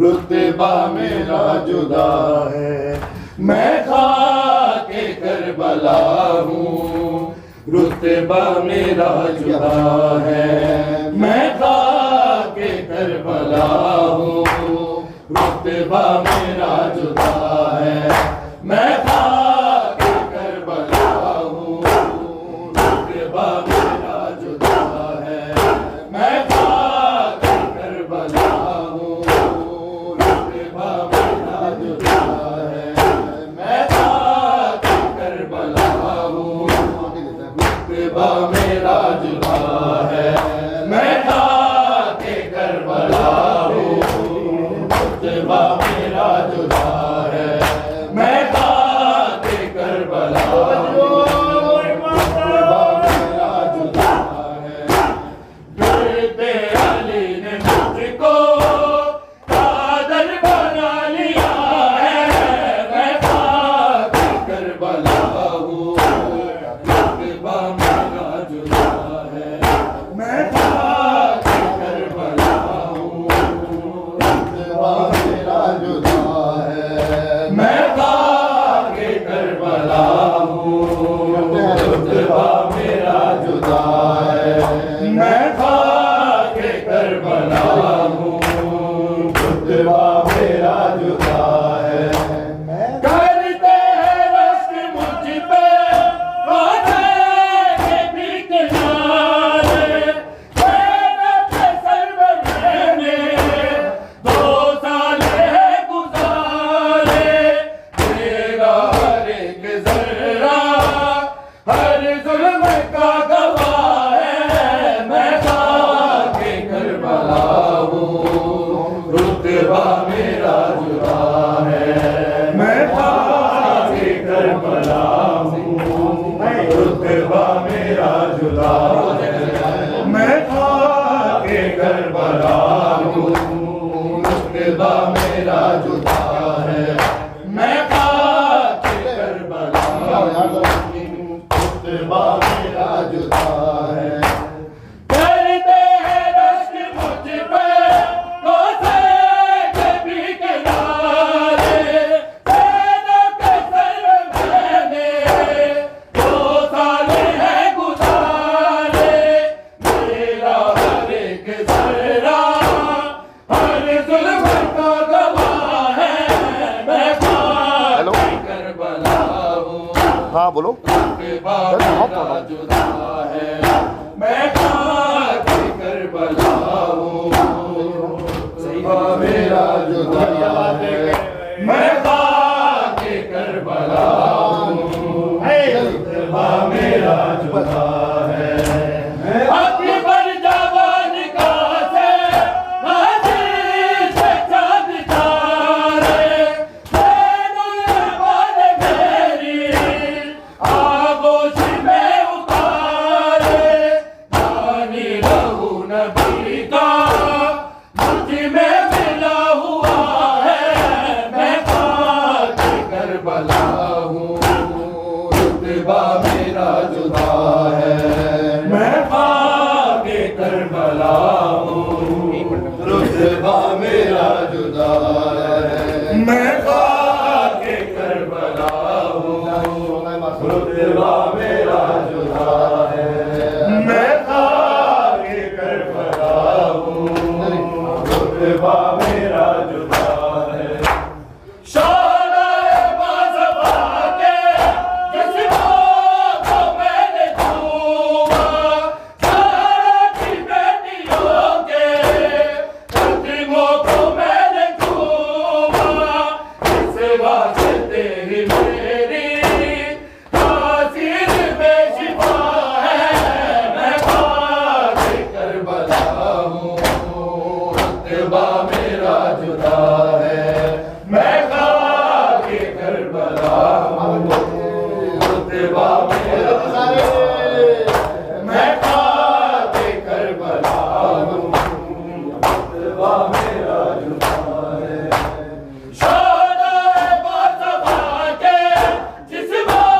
رتبہ میرا جدا ہے، میں خاک کربلا ہوں، رتبہ میرا جدا ہے، میں خاک کربلا ہوں، رتبہ میرا جدا ہے، میں خاک کربلا ہوں، رتبہ میرا جدا ہے، میں خاک کربلا ہوں، رتبہ میرا جدا ہے، میں خاک کربلا ہوں، رتبہ میرا جدا ہے، میں خاک کربلا ہوں، رتبہ میرا جدا ہے، میں خاک کربلا ہوں، رتبہ میرا جدا ہے، بیٹے علی نے مجھ کو قادر بنا لیا ہے، میں خاک کربلا ہوں، رتبہ میرا جدا ہے، میں خاک کربلا ہوں، رتبہ میرا جدا ہے، میں خاک کربلا ہوں، رتبہ میرا جدا ہے، میں خاک کربلا ہوں، رتبہ میرا جدا ہے، کرتے ہیں رشک مجھ پہ روزے کے بھی کنارے، زینب کے سر میں میں نے 2 سال گزارے، میرا ہر ایک ذرہ ہر ظلم کا گواہ ہے، میں خاک کربلا ہوں، رتبہ میرا جدا ہے، میں خاک کربلا ہوں، رتبہ میرا جدا ہے، میں خاک کربلا ہوں، رتبہ میرا جدا ہے، میں خاک کربلا ہوں، رتبہ میرا جدا ہے، کرتے ہیں رشک مجھ پہ روزے کے بھی کنارے، زینب کے سر میں نے 2 سال گزارے، میرا ہر ایک ذرہ ہر ظلم کا گواہ ہے، میں خاک کربلا ہوں، ہاں بولو رتبہ میرا جدا ہے، میں خاک کربلا ہوں، رتبہ میرا جدا ہے، میں خاک کربلا ہوں، رتبہ میرا جدا ہے، اکبر جوان کا سے غازی سے چاند تارے، زین العباد میری آغوش میں اتارے، جانی لہو نبی کا مجھ میں ملا ہوا ہے، میں خاک کربلا ہوں، رتبہ میرا جدا ہے، میں خاک کربلا ہوں، رتبہ میرا جدا ہے، میں خاک کربلا ہوں، رتبہ میرا جدا ہے، میں خاک کربلا ہوں، رتبہ میرا جدا ہے، شعلۂ باصفا کے جسموں کو میں نے چھوا، سارا کی بیٹیوں کے قدموں کو میں نے چھوا، اس واسطے ہی میری ہانسی رتبہ میرا میں خاک کربلا ہوں رتبہ میرا جدا ہے شہدائے باصفا کے جس ماں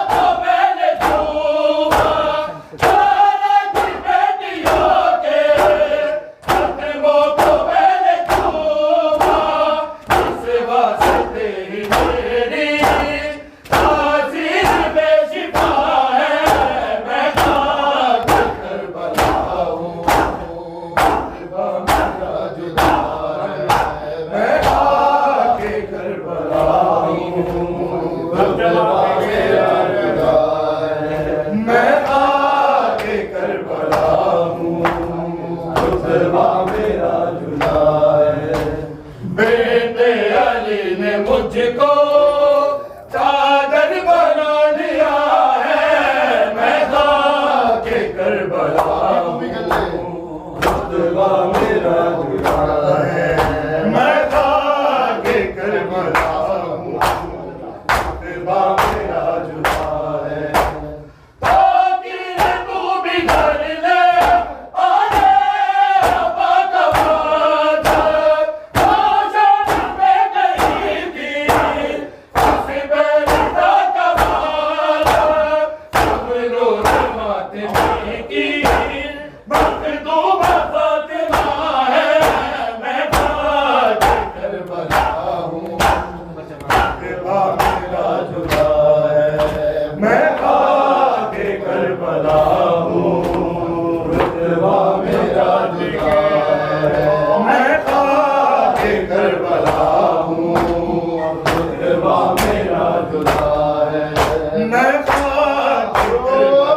کو میں نے چھوما شہداء کی بیٹیوں کے خاتموں کو میں نے چھوما اس واسطے ہی میری تاثیر بے شفا ہے میں خاک کربلا ہوں رتبہ میرا جدا ہے میں خاک کربلا ہوں رتبہ میرا جدا ہے میں خاک کربلا ہوں رتبہ میرا جدا ہے بیٹے علی نے مجھ کو چادر بنا لیا ہے میں خاک کربلا ہوں رتبہ میرا جدا ہے میں خاک کربلا ہوں رتبہ میرا جدا ہے تاکہ تو بھی گھر لے آنے ابا کا فاتح روشن پہ گئی تھی اس بیٹا کا فاتح سب روز ماتمی کی مخدوم فاطمہ ہے میں خاک کربلا ہوں رتبہ میرا جدا ہے میں خاک کربلا ہوں رتبہ میرا جدا ہے میں خاک کربلا ہوں رتبہ میرا جدا ہے میں خاک کربلا